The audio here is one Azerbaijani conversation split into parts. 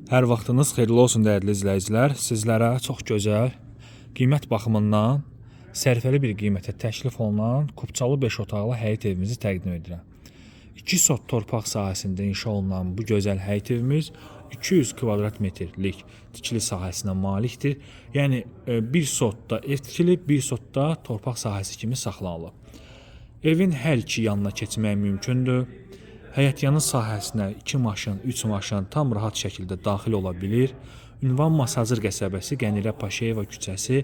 Hər vaxtınız xeyirli olsun dəyərli izləyicilər. Sizlərə çox gözəl, qiymət baxımından sərfəli bir qiymətə təklif olunan Kupçalı 5 otaqlı həyət evimizi təqdim edirəm. 2 sot torpaq sahəsində inşa olunan bu gözəl həyət evimiz 200 kvadrat metrlik tikili sahəsinə malikdir. Yəni bir sotda ev tikilib, bir sotda torpaq sahəsi kimi saxlanılıb. Evin hər iki yanına keçmək mümkündür. Həyətyanı sahəsinə 2 maşın, 3 maşın tam rahat şəkildə daxil ola bilir. Ünvan Masazır qəsəbəsi, Qənirə Paşayeva küçəsi,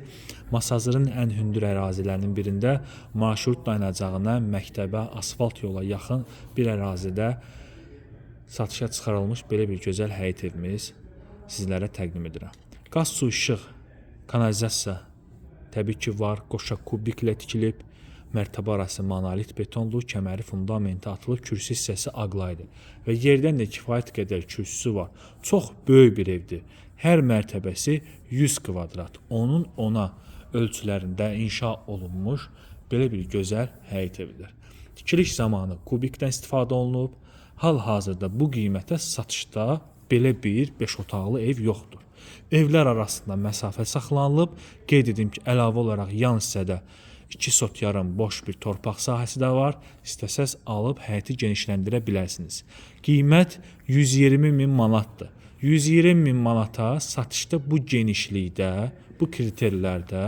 Masazırın ən hündür ərazilərinin birində marşrut dayanacağına, məktəbə, asfalt yola yaxın bir ərazidə satışa çıxarılmış belə bir gözəl həyət evimiz sizlərə təqdim edirəm. Qaz, su, işıq, kanalizasiya təbii ki var, qoşa kubiklə tikilib. Mərtəbə arası monolit betonlu, kəməri fundamenti atılıb, kürsü hissəsi ağlaydı və yerdən də kifayət qədər kürsüsü var. Çox böyük bir evdir. Hər mərtəbəsi 100 kvadrat. Onun ona ölçülərində inşa olunmuş belə bir gözəl həyət evidir. Tikiliş zamanı kubikdən istifadə olunub. Hal-hazırda bu qiymətə satışda belə bir 5 otaqlı ev yoxdur. Evlər arasında məsafə saxlanılıb. Qeyd edim ki, əlavə olaraq yan hissədə 2 sot yarım boş bir torpaq sahəsi də var. İstəsəz alıb həyəti genişləndirə bilərsiniz. Qiymət 120 min manatdır. 120 min manata satışda bu genişlikdə, bu kriterlərdə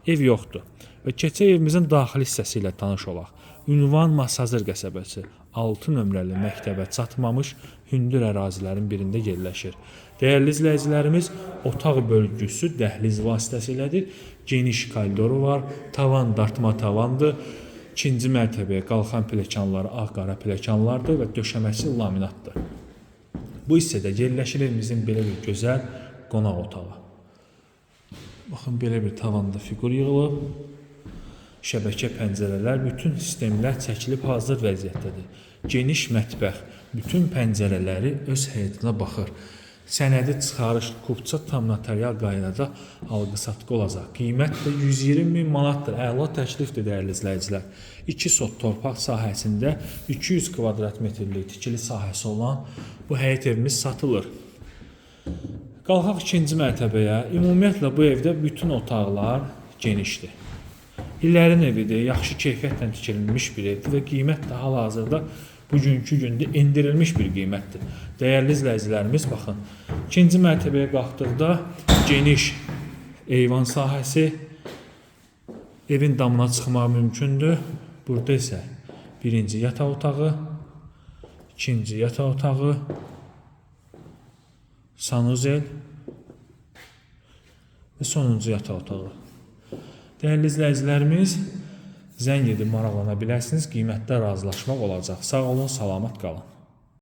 ev yoxdur. Və keçək evimizin daxili hissəsi ilə tanış olaq. Ünvan Masazır qəsəbəsi 6 nömrəli məktəbə çatmamış hündür ərazilərin birində yerləşir. Dəyərli izləyicilərimiz, otaq bölgüsü dəhliz vasitəsilədir. Geniş koridoru var, tavan dartma tavandır. İkinci mərtəbəyə qalxan pilləkənləri ağ-qara pilləkənlardır və döşəməsi laminatdır. Bu hissədə yerləşir evimizin belə bir gözəl qonaq otağı. Baxın, belə bir tavanda fiqur yığılıb. Şəbəkə pəncərələr, bütün sistemlər çəkilib hazır vəziyyətdədir. Geniş mətbəx, bütün pəncərələri öz həyətinə baxır. Sənədi çıxarış Kupça tam notarial qaydada alqı-satqı olacaq. Qiymət də 120 min manatdır. Əla təklifdir dəyərli izləyicilər. 2 sot torpaq sahəsində 200 kvadrat metrlik tikili sahəsi olan bu həyət evimiz satılır. Qalxaq ikinci mərtəbəyə. Ümumiyyətlə bu evdə bütün otaqlar genişdir. İllərin evidir, yaxşı keyfiyyətlə tikilmiş bir evdir və qiymət də hal-hazırda bugünkü gündə endirilmiş bir qiymətdir. Dəyərli izləyicilərimiz, baxın, ikinci mərtəbəyə qalxdıqda geniş eyvan sahəsi, evin damına çıxmaq mümkündür. Burada isə birinci yataq otağı, ikinci yataq otağı, sanuzel və sonuncu yataq otağı. Dəyərli izləyicilərimiz, zəng edib maraqlana bilərsiniz, qiymətdə razılaşmaq olacaq. Sağ olun, salamat qalın.